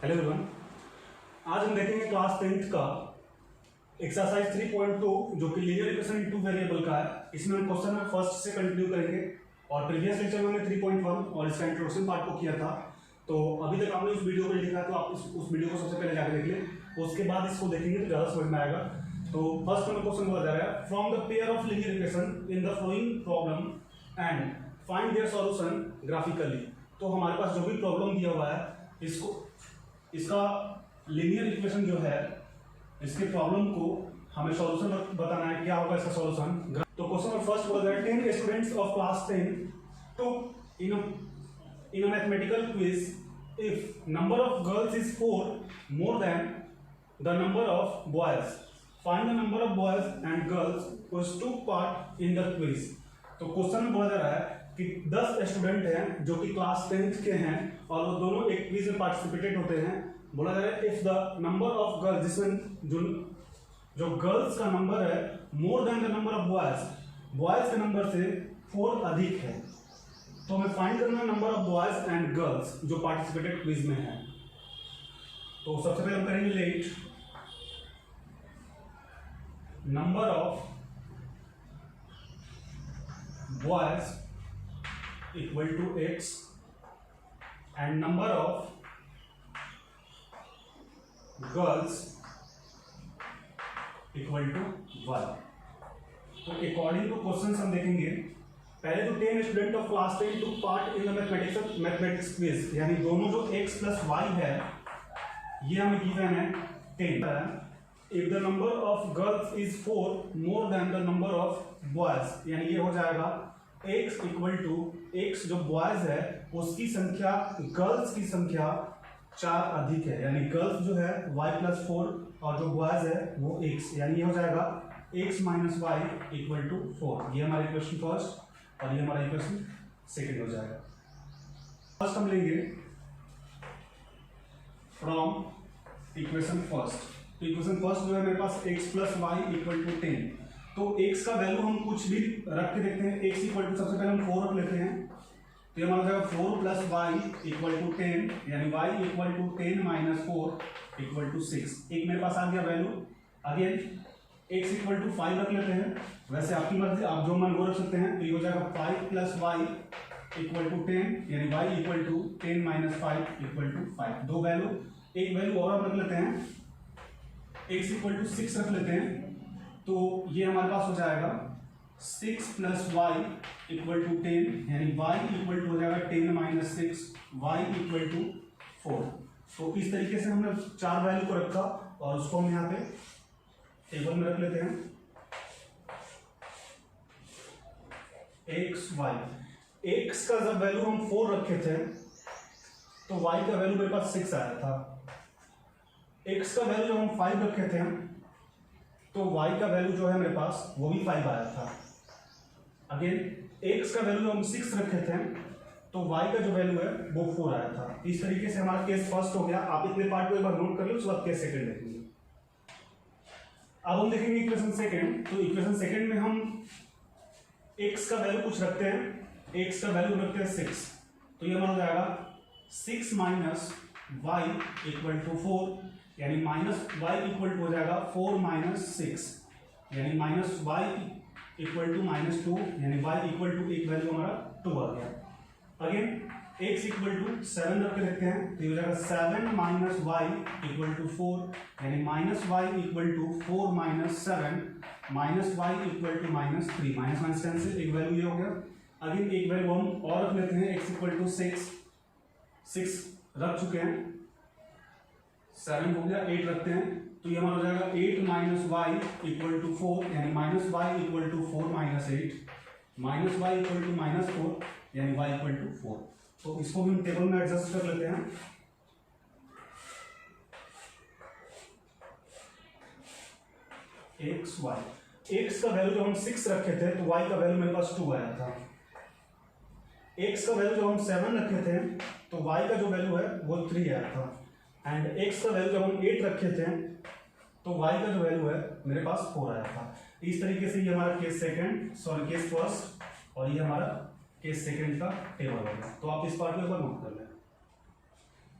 Hello everyone, आज हम देखेंगे क्लास 10th का एक्सरसाइज 3.2 जो कि linear equation in two variable का है। इसमें हम क्वेश्चन नंबर फर्स्ट से कंटिन्यू करेंगे और प्रीवियस लेक्चर में हमने 3.1 और इसका इंट्रोडक्शन पार्ट को किया था। तो अभी तक आपने उस वीडियो को देखा है तो आप उस वीडियो को सबसे पहले जाकर देख लें, उसके बाद इसको देखेंगे तो ज़्यादा समझ में आएगा। तो फर्स्ट नंबर क्वेश्चन बोला जा रहा है, from the pair of linear equation in the following problem and find their solution graphically. तो हमारे पास जो भी प्रॉब्लम दिया हुआ है इसका लीनियर इक्वेशन जो है, इसके प्रॉब्लम को हमें सॉल्यूशन बताना है, क्या होगा इसका सॉल्यूशन। तो क्वेश्चन नंबर फर्स्ट बोला जाए 10 students of class 10 took in a mathematical quiz if number of girls is 4 more than the number of boys, find the number of boys and girls who took part in the quiz। तो question में बोला जा रहा है कि 10 student हैं जो कि क्लास 10th के हैं और वो दोनों एक क्विज में पार्टिसिपेटेड होते हैं। बोला जा रहा है if the number of girls, जिसमें जो गर्ल्स का नंबर है more than the number of boys, boys के नंबर से 4 अधिक है। तो हमें फाइंड करना है number of boys and girls जो पार्टिसिपेटेड क्विज में है। तो सबसे पहले हम करेंगे let number of boys equal to x and number of girls equal to 1। तो अकॉर्डिंग टू क्वेश्चन हम देखेंगे, पहले तो 10 student of class 10 took part in mathematics quiz, यानी दोनों जो x प्लस वाई है ये हमें गिवन है 10। If the number of girls is 4 more than the number of boys, यानी ये हो जाएगा x इक्वल टू x जो बॉयज है उसकी संख्या गर्ल्स की संख्या 4 अधिक है, यानी गर्ल्स जो है y प्लस 4 और जो बॉयज है वो x, यानी ये हो जाएगा x minus y equal to 4। ये हमारा इक्वेशन फर्स्ट और ये हमारा इक्वेशन सेकेंड हो जाएगा। फर्स्ट हम लेंगे फ्रॉम इक्वेशन फर्स्ट। तो इक्वेशन फर्स्ट जो है मेरे पास x plus y equal to 10। तो x का वैल्यू हम कुछ भी रख के देखते हैं। x इक्वल टू सबसे पहले हम 4 रख लेते हैं, तो ये हमारा हो जाएगा 4 प्लस वाई इक्वल टू 10, यानी y equal to 10 minus 4 equal to 6। एक मेरे पास आ गया value. Again x equal to 5 रख लेते हैं, वैसे आपकी मर्जी, आप जो मन वो रख सकते हैं। तो ये हो जाएगा 5 प्लस वाई इक्वल टू 10, यानी y equal to 10 minus 5 equal to 5। दो वैल्यू, एक वैल्यू और हम रख लेते हैं, x इक्वल टू 6 रख लेते हैं। तो ये हमारे पास हो जाएगा 6 प्लस वाई इक्वल टू 10, यानी y इक्वल टू हो जाएगा 10 माइनस 6, y इक्वल टू 4। तो इस तरीके से हमने 4 वैल्यू को रखा और उसको हम यहाँ पे टेबल में रख लेते हैं। x y, x का जब वैल्यू हम 4 रखे थे तो y का वैल्यू मेरे पास 6 आया था। x का वैल्यू जब हम 5 रखे थे तो y का वैल्यू जो है मेरे पास वो भी 5 आया था। अगेन x का वैल्यू हम 6 रखे थे तो y का जो वैल्यू है वो 4 आया था। इस तरीके से हमारा केस फर्स्ट हो गया। आप इतने पार्ट को एक बार नोट कर लो, उसके बाद केस सेकंड देखेंगे। अब हम देखेंगे इक्वेशन सेकंड। तो इक्वेशन सेकंड में हम x का वैल्यू कुछ रखते हैं, x का वैल्यू रखते हैं 6। तो ये हमारा हो जाएगा 6 माइनस वाई इक्वल टू 4, यानी माइनस वाई इक्वल टू हो जाएगा 4 माइनस 6, यानी minus y equal to minus 2, यानी वाई इक्वल टू एक वैल्यू हमारा 2 आ गया। अगेन x इक्वल टू 7 रख के देखते हैं, तो ये हो जाएगा 7 माइनस वाई इक्वल टू 4, यानी minus y equal to 4 minus 7 minus y equal to minus 3। Minus minus 10 से एक वैल्यू ये हो गया। अगेन एक वैल्यू हम और रख लेते हैं, x इक्वल टू 6 रख चुके हैं, 7 हो गया, 8 रखते हैं। तो ये हमारा हो जाएगा 8 माइनस वाई इक्वल टू 4, यानी minus y equal to 4 minus 8 minus y equal to minus 4, यानी वाई इक्वल टू 4। तो इसको भी हम टेबल में एडजस्ट कर लेते हैं। एक्स वाई, एक्स का वैल्यू जो हम 6 रखे थे तो वाई का वैल्यू मेरे पास 2 आया था। एक्स का वैल्यू जो हम 7 रखे थे तो वाई का जो वैल्यू है वो 3 आया था। एंड एक्स का वैल्यू जब हम 8 रखे थे तो वाई का जो वैल्यू है मेरे पास 4 आया था। इस तरीके से ये हमारा case second, sorry case first और ये हमारा केस सेकंड का टेबल होगा। तो आप इस पार्ट को एक बार नोट कर लें।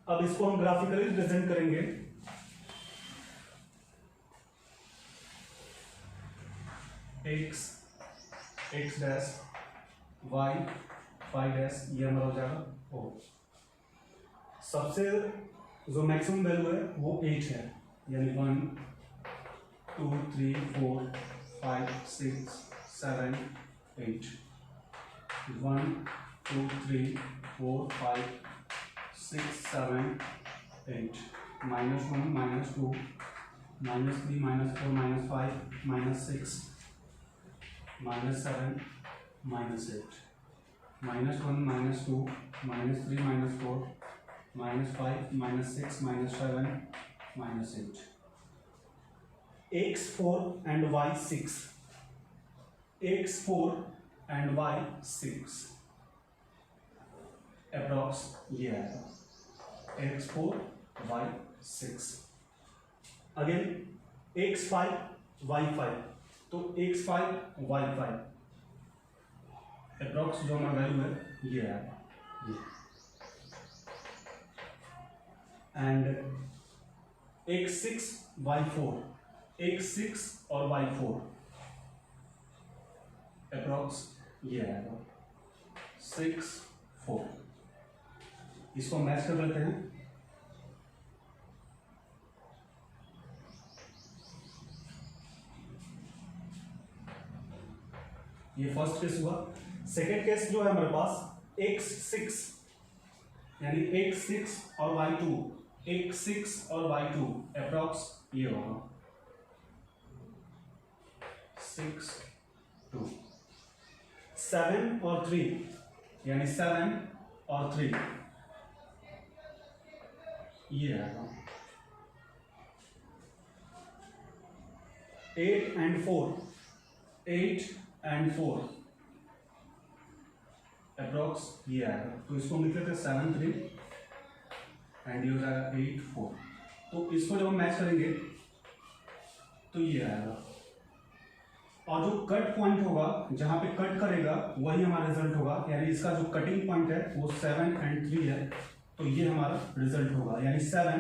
अब इसको हम ग्राफिकली रिप्रेजेंट करेंगे। x डैश y डैश ये हमारा हो जाएगा ओ। सबसे जो मैक्सिमम वैल्यू है वो 8 है, यानी 1 2 3 4 5 6 7 8 1 2 3 4 5 6 7 8 -1 -2 -3 -4 -5 -6 -7 -8 -1 -2 -3 -4 -5 -6 -7 -8 x4 and y6 x4 and y6 approx ये आएगा x4 y6। Again x5 y5 तो x5 y5 अप्रॉक्स जो हमारा वैल्यू है ये आएगा ये। एंड x6 y4 x6 और y4 अप्रॉक्स ये आएगा 6 4। इसको मैच कर लेते हैं। ये फर्स्ट केस हुआ। सेकेंड केस जो है हमारे पास x6 यानी x6 और y2 x6 और y2 अप्रॉक्स ये होगा 6 2। 7 और 3 यानी 7 और 3 ये आएगा 8 and 4 8 and 4 अप्रॉक्स ये आएगा। तो इसको हम लिख लेते हैं 7 3 एंड ये हो जाएगा 8 4। तो इसको जब हम मैच करेंगे तो ये आएगा, और जो कट पॉइंट होगा जहां पे कट करेगा वही हमारा रिजल्ट होगा, यानी इसका जो कटिंग पॉइंट है वो 7 and 3 है। तो ये हमारा रिजल्ट होगा, यानी 7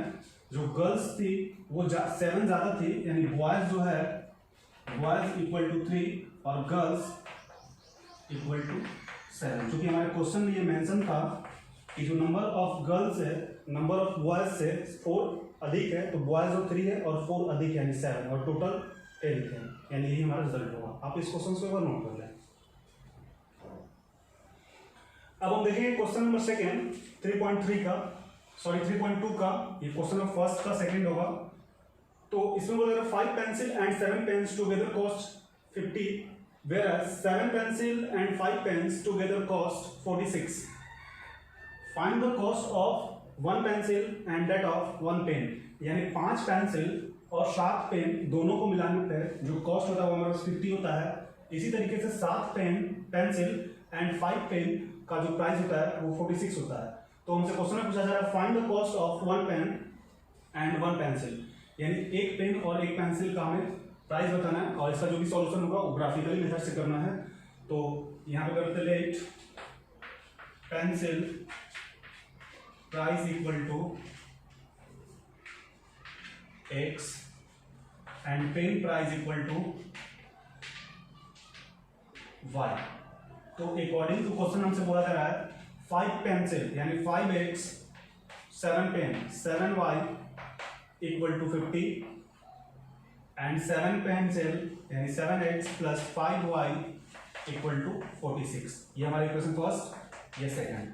जो गर्ल्स थी वो 7 ज्यादा थी, यानी बॉयज जो है बॉयज इक्वल टू 3 और गर्ल्स इक्वल टू 7। क्योंकि हमारे क्वेश्चन में ये मेंशन था कि जो नंबर ऑफ गर्ल्स है नंबर ऑफ बॉयज से 4 अधिक है, तो बॉयज जो 3 है और 4 अधिक है यानी 7 और टोटल 10 है, यानी यही हमारा रिजल्ट होगा। आप इस क्वेश्चन को एक बार नोट कर लें। अब हम देखेंगे क्वेश्चन नंबर सेकेंड 3.3 का, सॉरी 3.2 का। ये क्वेश्चन नंबर फर्स्ट का सेकेंड होगा। तो इसमें बोला 5 pencil and 7 pens together cost 50, whereas 7 pencil and 5 pens together cost 46. Find the cost of 1 pencil and that of 1 pen. यानी 5 पेंसिल और 7 पेन दोनों को मिलाने पर जो कॉस्ट होता है वो हमारे पास 50 होता है। इसी तरीके से 7 पेंसिल एंड 5 पेन का जो प्राइस होता है वो 46 होता है। तो हमसे क्वेश्चन में पूछा जा रहा है find the cost of 1 pen and 1 pencil, यानी एक पेन और एक पेंसिल का हमें प्राइस बताना है, और इसका जो भी सॉल्यूशन होगा वो ग्राफिकली मेथड से करना है। तो यहाँ पे करते let pencil price equal to x and pen price equal to y। तो अकॉर्डिंग टू क्वेश्चन हमसे बोला जा रहा है 5 पेंसिल यानी 5x 7 pen 7y equal to 50 and 7 pencil यानी 7x plus 5y equal to 46। ये हमारा इक्वेशन फर्स्ट, ये सेकंड।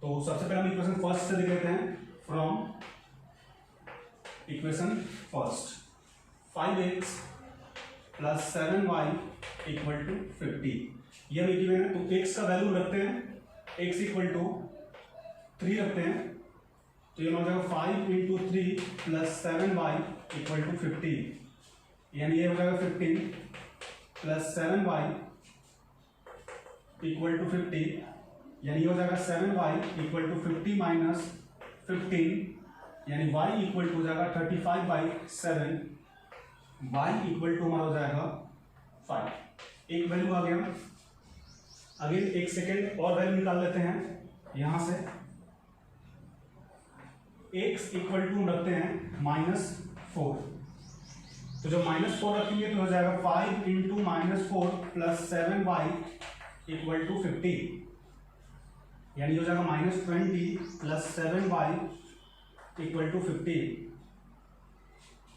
तो सबसे पहले हम इक्वेशन फर्स्ट से देख लेते हैं। From equation first 5x plus 7y equal to 50, ये हम गिवन है। तो x का वैल्यू रखते हैं, x इक्वल टू 3 रखते हैं, तो ये हो जाएगा 5 into 3 plus 7y equal to 50, यानी ये हो जाएगा 15 प्लस 7y इक्वल टू 50, यानी ये हो जाएगा 7y इक्वल टू 50 माइनस 15, यानी y इक्वल टू हो जाएगा 35/7, y इक्वल टू हमारा हो जाएगा 5। एक वैल्यू आ गया। अगेन एक सेकेंड और वैल्यू निकाल लेते हैं। यहां से x इक्वल टू रखते हैं -4, तो जब -4 रखेंगे तो हो जाएगा 5 into -4 plus 7y equal to 50, यानी हो जाएगा -20 प्लस 7y इक्वल टू 50।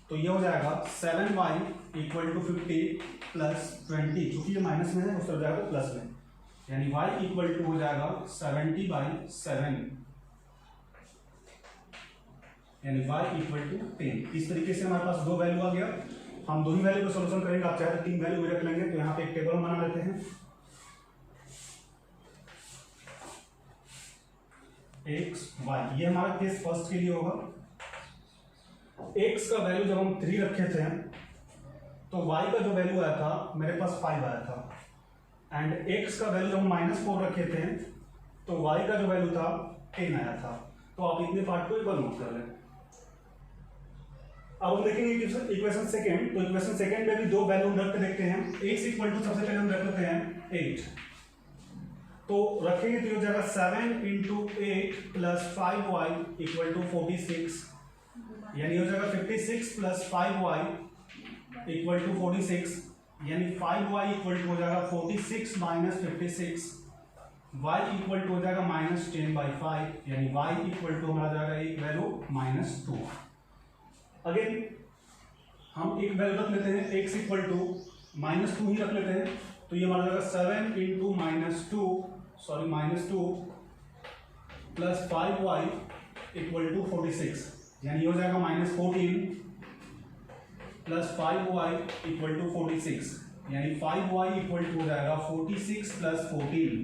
तो ये हो जाएगा 7y इक्वल टू 50 प्लस 20, चूंकि ये माइनस में है उस तरफ जाएगा प्लस में, यानी y इक्वल टू हो जाएगा 70/7, यानी y इक्वल टू 10। इस तरीके से हमारे पास दो वैल्यू आ गया। हम दो ही वैल्यू को सोल्यूशन करेंगे, आप चाहे तो तीन वैल्यू भी रख लेंगे। तो यहाँ पे एक टेबल बना लेते हैं, x y, ये हमारा केस फर्स्ट के लिए होगा। x का वैल्यू जब हम 3 रखे थे तो y का जो वैल्यू आया था मेरे पास 5 आया था, एंड x का वैल्यू जब हम -4 रखे थे तो y का जो वैल्यू था 10 आया था। तो आप इतने पार्ट को एक बार नोट कर लें। अब हम देखेंगे इक्वेशन सेकेंड। तो इक्वेशन सेकेंड में भी दो वैल्यू रख के देखते हैं। x इक्वल टू सबसे पहले हम रख लेते हैं 8, तो रखेंगे तो हो जाएगा 7 into 8 plus 5y equal to 46, यानी हो जाएगा 56 प्लस 5y इक्वल टू 46, यानी 5y इक्वल टू हो जाएगा 46 माइनस 56, y इक्वल टू हो जाएगा -10/5, यानी y इक्वल टू हमारा जाएगा एक वैल्यू -2। अगेन हम एक वैल्यू रख लेते हैं, x इक्वल टू -2 ही रख लेते हैं। तो ये हमारा जाएगा 7 into -2 plus 5y equal to 46, यानी हो जाएगा -14 प्लस 5y इक्वल टू 46, यानी 5y इक्वल टू हो जाएगा 46 प्लस 14,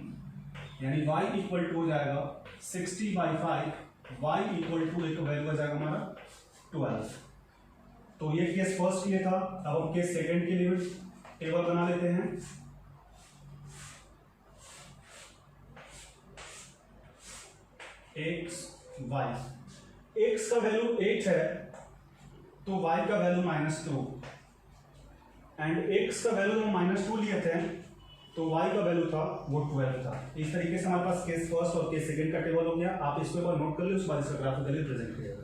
यानी y इक्वल टू हो जाएगा 60/5, y इक्वल टू एक वैल्यू आ जाएगा हमारा 12। तो ये केस फर्स्ट के लिए था। अब हम केस सेकंड के लिए टेबल बना लेते हैं। x y, x का वैल्यू 8 है तो y का वैल्यू -2, एंड x का वैल्यू हम -2 लिए थे तो y का वैल्यू था वो 12 था। इस तरीके से हमारे पास केस फर्स्ट और केस सेकंड का टेबल हो गया। आप इसको एक बार नोट कर लीजिए, उसके बाद इसका ग्राफिकली प्रेजेंट करिएगा।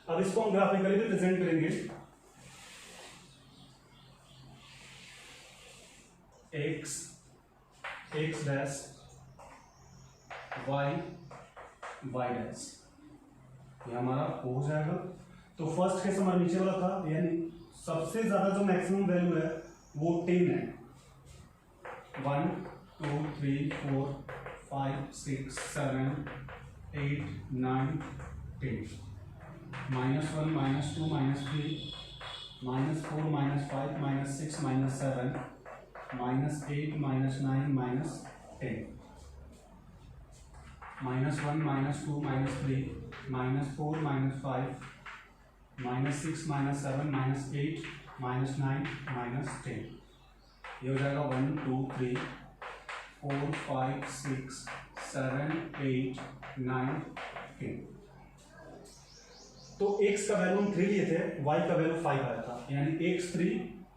अब इसको हम ग्राफिकली भी प्रेजेंट करेंगे। x डैश y डैश, ये हमारा हो जाएगा। तो फर्स्ट केस हमारा नीचे वाला था, यानी सबसे ज्यादा जो मैक्सिमम वैल्यू है वो 10 है। 1 2 3 4 5 6 7 8 9 10, -1 -2 -3 -4 -5 -6 -7 -8 -9 -10, -1 -2 -3 -4 -5 -6 -7 -8 -9 -10, ये हो जाएगा 1 2 3 4 5 6 7 8 9 10। तो x का वैल्यू हम 3 लिए थे, y का वैल्यू 5 आया था, यानी x 3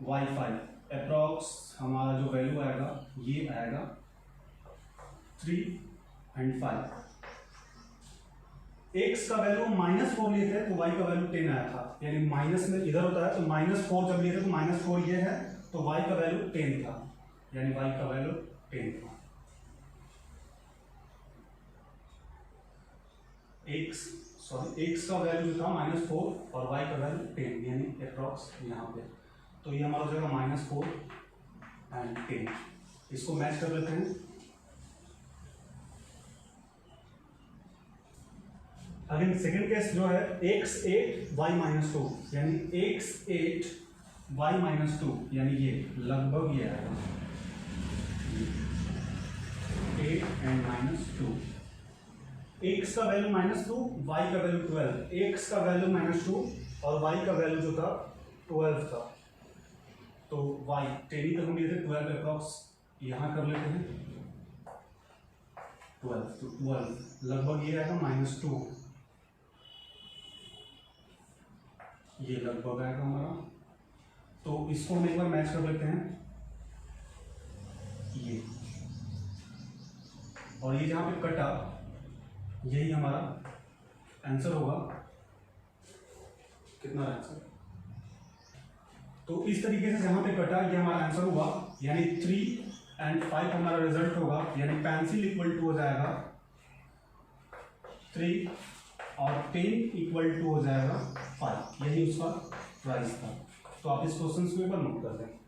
y 5, अप्रॉक्स हमारा जो वैल्यू आएगा ये आएगा 3 और 5। x का वैल्यू -4 लिए थे तो y का वैल्यू 10 आया था, यानी माइनस में इधर होता है तो -4 जब लिए थे तो -4 ये है तो y का वैल्यू 10 था, यानी y का वैल्यू 10 था। x का वैल्यू था -4 और y का वैल्यू 10, यानी अप्रॉक्स यहाँ पे। तो ये हमारा हो जाएगा -4 और 10। इसको मैच कर लेते हैं। अगेन सेकंड केस जो है x8 y -2, यानी x8 y -2, यानी ये लगभग ये आएगा 8 and -2। x का वैल्यू -2, y का वैल्यू 12, x का वैल्यू -2 और y का वैल्यू जो था 12 था। तो y 10 ही तक हम लिए थे, 12 अप्रॉक्स यहाँ कर लेते हैं 12, तो 12 लगभग ये आएगा -2, ये लगभग आएगा हमारा। तो इसको हम एक बार मैच कर लेते हैं, ये और ये जहाँ पे कटा यही हमारा आंसर होगा कितना आंसर। तो इस तरीके से जहां पे कटा ये हमारा आंसर हुआ, यानी 3 और 5 हमारा रिजल्ट होगा, यानी पेंसिल इक्वल टू हो जाएगा 3 और पेन इक्वल टू हो जाएगा 5। यही उसका प्राइस था। तो आप इस क्वेश्चन को एक बार नोट कर दें।